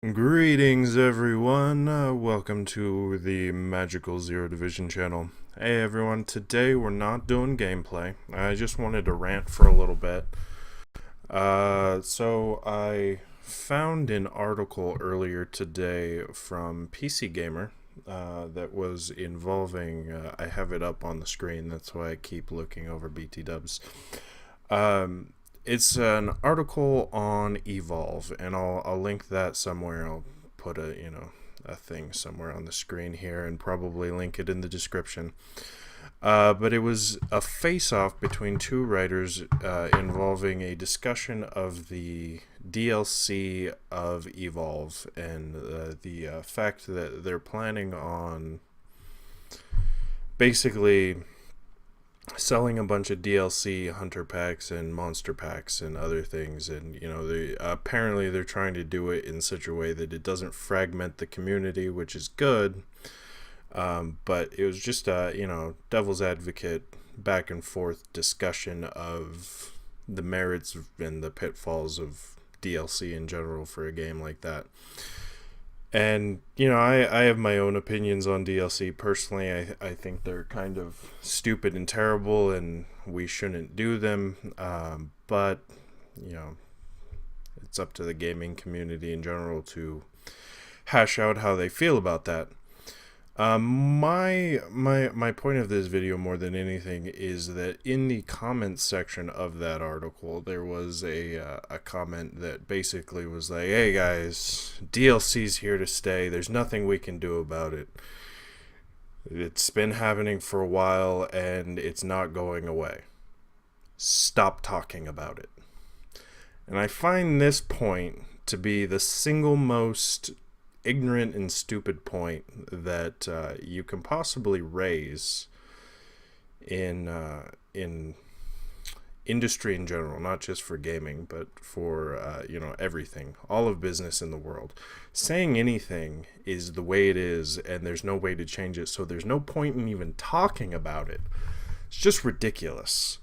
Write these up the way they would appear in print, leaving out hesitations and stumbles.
Greetings, everyone. Welcome to the Magical Zero Division channel. Hey, everyone. Today we're not doing gameplay. I just wanted to rant for a little bit. So I found an article earlier today from PC Gamer that was involving. I have it up on the screen. That's why I keep looking over BT Dubs. It's an article on Evolve, and I'll link that somewhere. I'll put a thing somewhere on the screen here, and probably link it in the description. But it was a face-off between two writers involving a discussion of the DLC of Evolve and the fact that they're planning on basically selling a bunch of DLC hunter packs and monster packs and other things, and they apparently they're trying to do it in such a way that it doesn't fragment the community, which is good. But it was just devil's advocate back and forth discussion of the merits and the pitfalls of DLC in general for a game like that. And, I have my own opinions on DLC. Personally, I think they're kind of stupid and terrible, and we shouldn't do them. But, you know, it's up to the gaming community in general to hash out how they feel about that. My point of this video more than anything is that in the comments section of that article, there was a comment that basically was like, "Hey guys, DLC's here to stay. There's nothing we can do about it. It's been happening for a while and it's not going away. Stop talking about it." And I find this point to be the single most ignorant and stupid point that you can possibly raise in industry in general, not just for gaming, but for everything, all of business in the world. Saying anything is the way it is, and there's no way to change it. So there's no point in even talking about it. It's just ridiculous.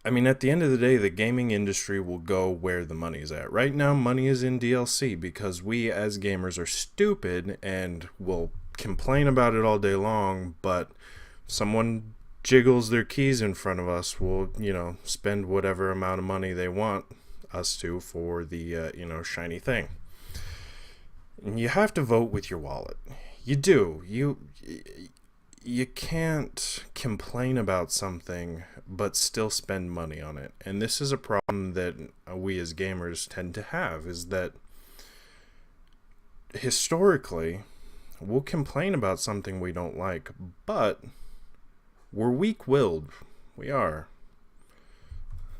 I mean, at the end of the day, the gaming industry will go where the money's at. Right now, money is in DLC because we as gamers are stupid and will complain about it all day long, but someone jiggles their keys in front of us, we'll, spend whatever amount of money they want us to for the, shiny thing. And you have to vote with your wallet. You do. You can't complain about something but still spend money on it. And this is a problem that we as gamers tend to have, is that historically we'll complain about something we don't like, but we're weak-willed. We are.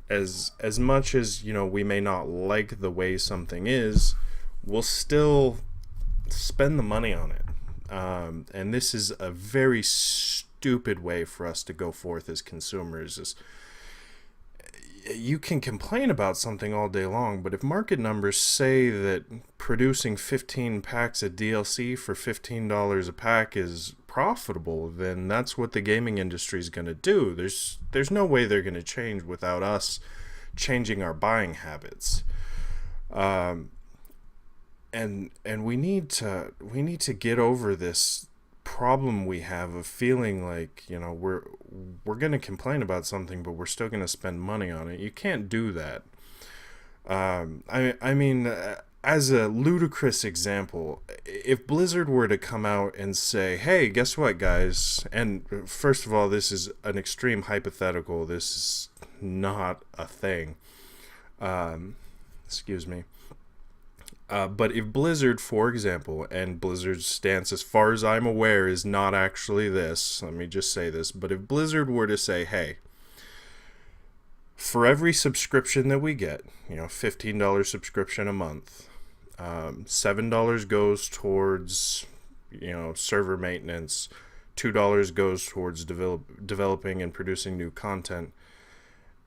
As much as, we may not like the way something is, we'll still spend the money on it. And this is a very stupid way for us to go forth as consumers. You can complain about something all day long, but if market numbers say that producing 15 packs of DLC for $15 a pack is profitable, then that's what the gaming industry is going to do. There's no way they're going to change without us changing our buying habits. And we need to get over this problem we have of feeling like we're going to complain about something, but we're still going to spend money on it. You can't do that. I mean, as a ludicrous example, if Blizzard were to come out and say, "Hey, guess what, guys?" And first of all, this is an extreme hypothetical. This is not a thing. Excuse me. But if Blizzard, for example, and Blizzard's stance, as far as I'm aware, is not actually this, let me just say this, but if Blizzard were to say, "Hey, for every subscription that we get, $15 subscription a month, $7 goes towards, server maintenance, $2 goes towards developing and producing new content,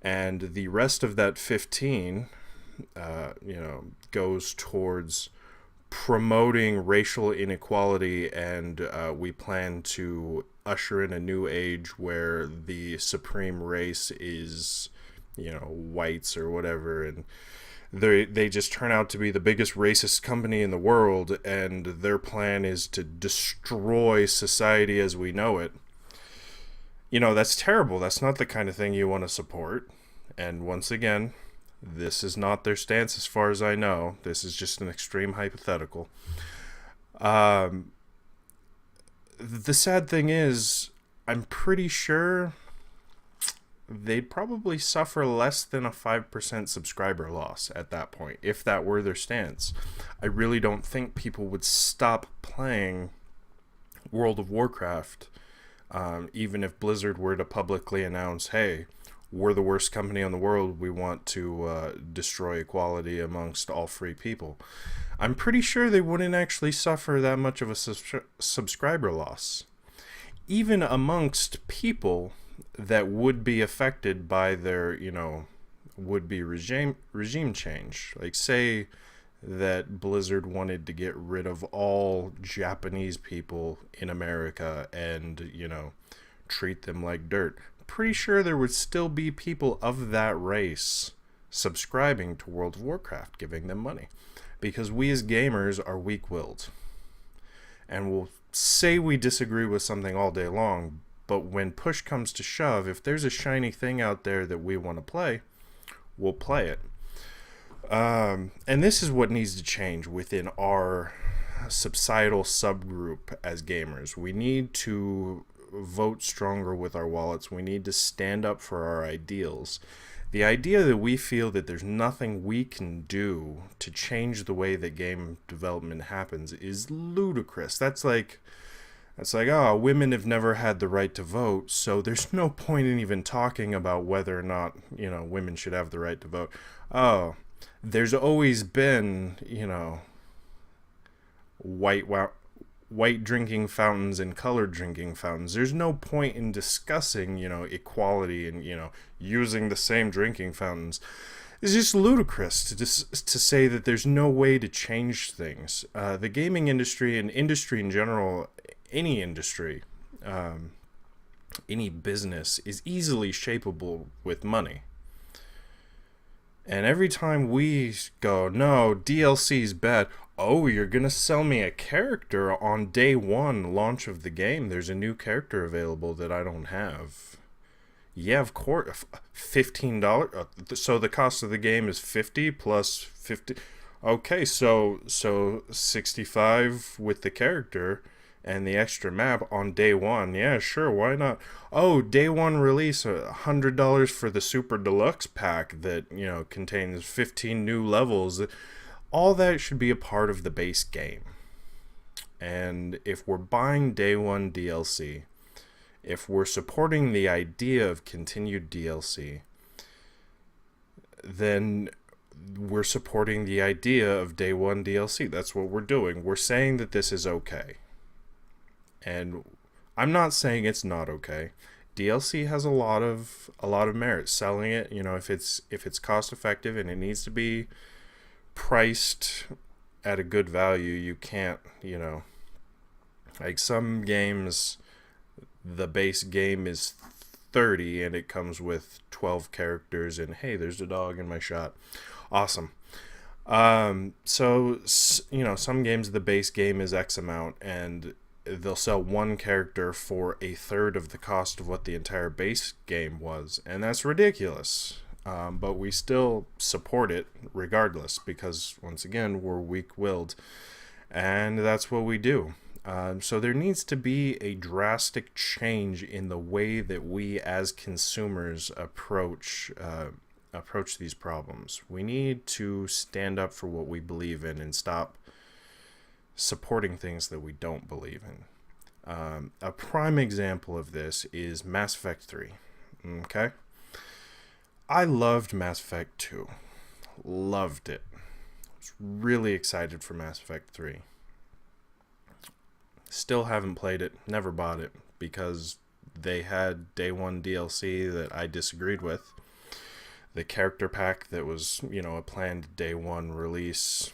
and the rest of that 15 goes towards promoting racial inequality, and we plan to usher in a new age where the supreme race is, whites or whatever, and They just turn out to be the biggest racist company in the world, and their plan is to destroy society as we know it. That's terrible. That's not the kind of thing you want to support. And once again, this is not their stance as far as I know. This is just an extreme hypothetical. The sad thing is, I'm pretty sure they'd probably suffer less than a 5% subscriber loss at that point, if that were their stance. I really don't think people would stop playing World of Warcraft, even if Blizzard were to publicly announce, hey, we're the worst company in the world, we want to destroy equality amongst all free people. I'm pretty sure they wouldn't actually suffer that much of a subscriber loss. Even amongst people that would be affected by their, would-be regime change. Like, say that Blizzard wanted to get rid of all Japanese people in America and, treat them like dirt. Pretty sure there would still be people of that race subscribing to World of Warcraft, giving them money. Because we as gamers are weak-willed. And we'll say we disagree with something all day long, but when push comes to shove, if there's a shiny thing out there that we want to play, we'll play it. And this is what needs to change within our societal subgroup as gamers. We need to vote stronger with our wallets. We need to stand up for our ideals. The idea that we feel that there's nothing we can do to change the way that game development happens is ludicrous. That's like, oh, women have never had the right to vote, so there's no point in even talking about whether or not, women should have the right to vote. Oh, there's always been, white drinking fountains and colored drinking fountains. There's no point in discussing, equality and, using the same drinking fountains. It's just ludicrous to say that there's no way to change things. The gaming industry and industry in general, any industry, any business is easily shapeable with money. And every time we go, no, DLC's bad. Oh, you're going to sell me a character on day one launch of the game. There's a new character available that I don't have. Yeah, of course. $15. So the cost of the game is $50 plus $50. Okay, so $65 with the character and the extra map on day one. Yeah, sure, why not? Oh, day one release, $100 for the super deluxe pack that, contains 15 new levels. All that should be a part of the base game. And if we're buying day one DLC, if we're supporting the idea of continued DLC, then we're supporting the idea of day one DLC. That's what we're doing. We're saying that this is okay. And I'm not saying it's not okay. DLC has a lot of merit. Selling it, if it's cost effective and it needs to be priced at a good value, you can't, like some games, the base game is $30 and it comes with 12 characters and hey, there's a dog in my shot. Awesome. So some games the base game is X amount and they'll sell one character for a third of the cost of what the entire base game was, and that's ridiculous. But we still support it regardless because, once again, we're weak-willed, and that's what we do. So there needs to be a drastic change in the way that we as consumers approach these problems. We need to stand up for what we believe in and stop supporting things that we don't believe in. A prime example of this is Mass Effect 3. Okay? I loved Mass Effect 2. Loved it. Was really excited for Mass Effect 3. Still haven't played it, never bought it, because they had day one DLC that I disagreed with. The character pack that was, a planned day one release.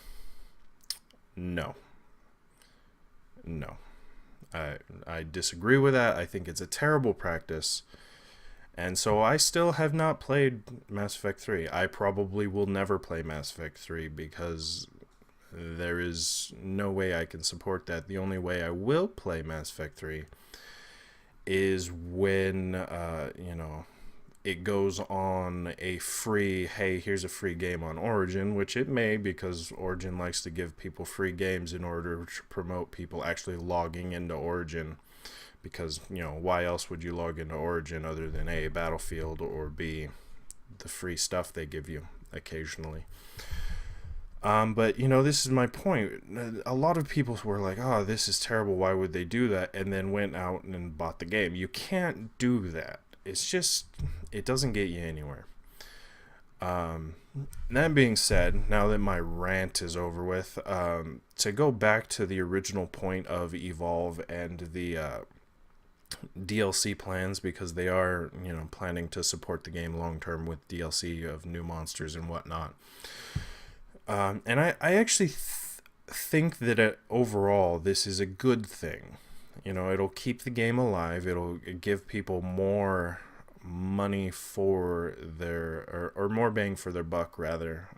No. I disagree with that. I think it's a terrible practice. And so I still have not played Mass Effect 3. I probably will never play Mass Effect 3 because there is no way I can support that. The only way I will play Mass Effect 3 is when, it goes on a free, hey, here's a free game on Origin, which it may, because Origin likes to give people free games in order to promote people actually logging into Origin. Because, why else would you log into Origin other than A, Battlefield, or B, the free stuff they give you occasionally. But, this is my point. A lot of people were like, oh, this is terrible, why would they do that? And then went out and bought the game. You can't do that. It's just, it doesn't get you anywhere. That being said, now that my rant is over with, to go back to the original point of Evolve and the DLC plans, because they are, planning to support the game long term with DLC of new monsters and whatnot. And I actually think that overall this is a good thing. It'll keep the game alive. It'll give people more money for their, or more bang for their buck, rather.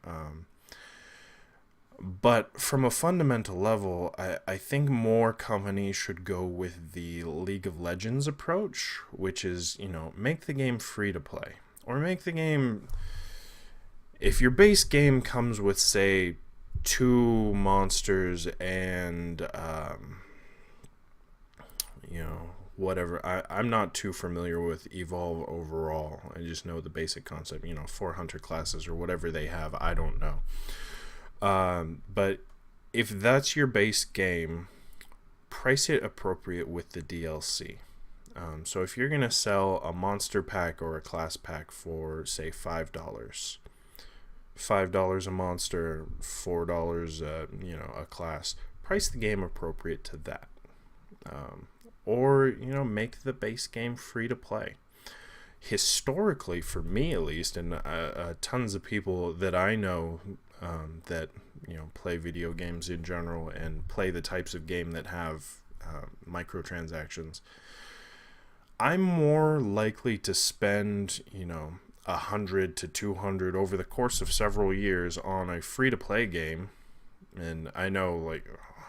But from a fundamental level, I think more companies should go with the League of Legends approach, which is, make the game free to play. Or make the game, if your base game comes with, say, 2 monsters and, whatever. I'm not too familiar with Evolve overall. I just know the basic concept, 4 hunter classes or whatever they have. I don't know. But if that's your base game, price it appropriate with the DLC. So if you're going to sell a monster pack or a class pack for, say, $5, $5 a monster, $4, a class, price the game appropriate to that. Or, make the base game free to play. Historically, for me at least, and tons of people that I know that, play video games in general and play the types of game that have microtransactions, I'm more likely to spend, $100 to $200 over the course of several years on a free-to-play game. And I know, like,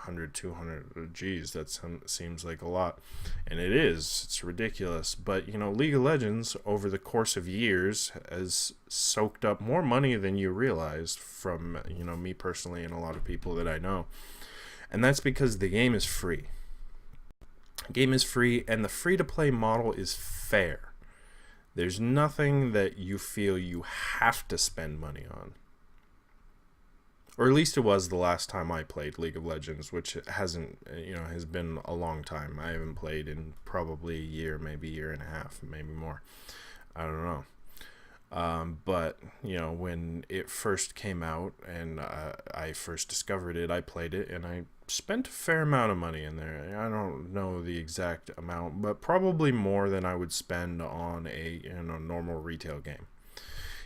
100, 200, geez, that seems like a lot. And it is. It's ridiculous. But, League of Legends, over the course of years, has soaked up more money than you realized from, me personally and a lot of people that I know. And that's because the game is free. The game is free, and the free-to-play model is fair. There's nothing that you feel you have to spend money on. Or at least it was the last time I played League of Legends, which hasn't, has been a long time. I haven't played in probably a year, maybe a year and a half, maybe more. I don't know. But, when it first came out and I first discovered it, I played it and I spent a fair amount of money in there. I don't know the exact amount, but probably more than I would spend on a normal retail game.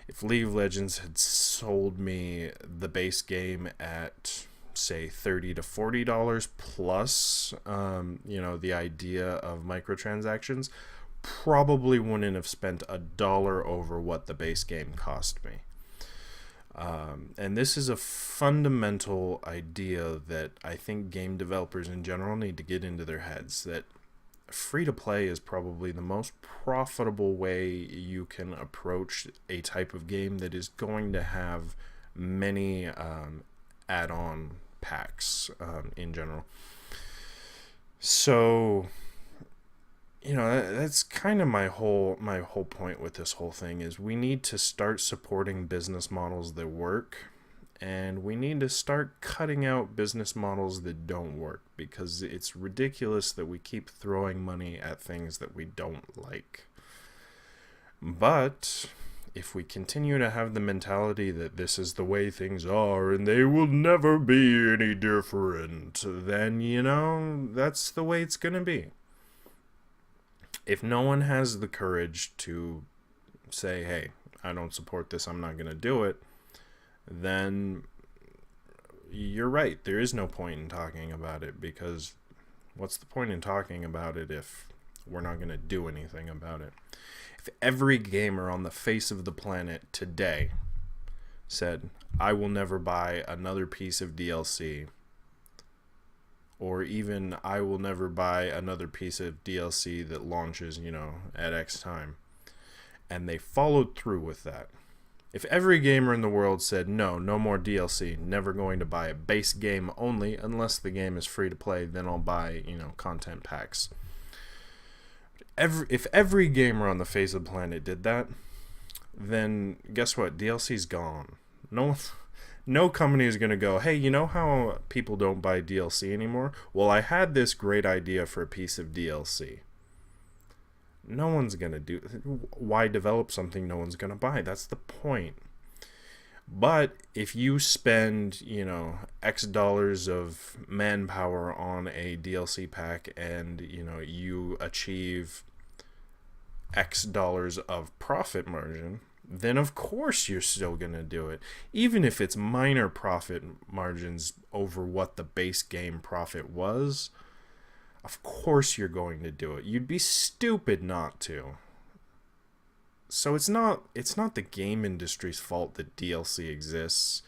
If League of Legends had sold me the base game at, say, $30 to $40 plus, the idea of microtransactions, probably wouldn't have spent $1 over what the base game cost me. And this is a fundamental idea that I think game developers in general need to get into their heads, that free-to-play is probably the most profitable way you can approach a type of game that is going to have many add-on packs in general. So, that's kind of my whole point with this whole thing is we need to start supporting business models that work, and we need to start cutting out business models that don't work, because it's ridiculous that we keep throwing money at things that we don't like. But if we continue to have the mentality that this is the way things are and they will never be any different, then, that's the way it's going to be. If no one has the courage to say, hey, I don't support this, I'm not going to do it, then you're right. There is no point in talking about it, because what's the point in talking about it if We're not going to do anything about it. If every gamer on the face of the planet today said, I will never buy another piece of DLC, or even I will never buy another piece of DLC that launches, at X time, and they followed through with that. If every gamer in the world said, no more DLC, never going to buy a base game only, unless the game is free to play, then I'll buy, content packs. If every gamer on the face of the planet did that, then guess what? DLC's gone. No company is going to go, hey, you know how people don't buy DLC anymore? Well, I had this great idea for a piece of DLC. No one's going to do... Why develop something no one's going to buy? That's the point. But if you spend, X dollars of manpower on a DLC pack and, you achieve X dollars of profit margin, then of course you're still going to do it. Even if it's minor profit margins over what the base game profit was, of course you're going to do it. You'd be stupid not to. So it's not the game industry's fault that DLC exists.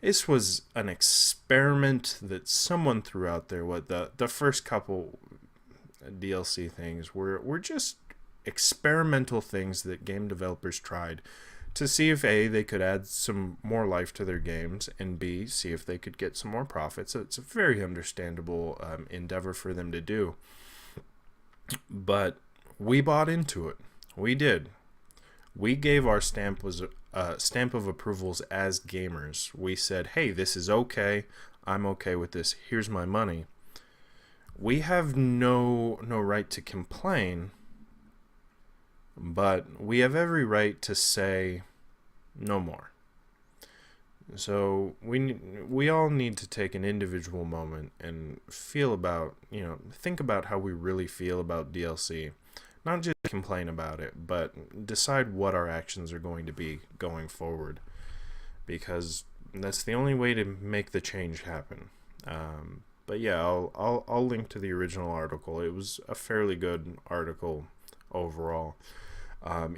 This was an experiment that someone threw out there. What the first couple DLC things were just experimental things that game developers tried to see if A, they could add some more life to their games, and B, see if they could get some more profit. So it's a very understandable endeavor for them to do. But we bought into it. We did. We gave our stamp of approvals as gamers. We said, hey, this is okay. I'm okay with this. Here's my money. We have no right to complain, but we have every right to say no more. So we all need to take an individual moment and think about how we really feel about DLC. Not just complain about it, but decide what our actions are going to be going forward. Because that's the only way to make the change happen. But yeah, I'll link to the original article. It was a fairly good article overall.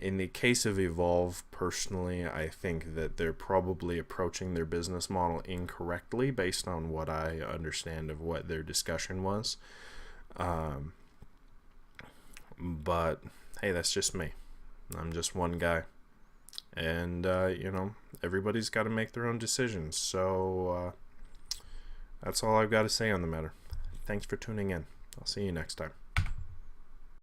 In the case of Evolve, personally, I think that they're probably approaching their business model incorrectly based on what I understand of what their discussion was. But hey, that's just me. I'm just one guy. And, everybody's got to make their own decisions. So, that's all I've got to say on the matter. Thanks for tuning in. I'll see you next time.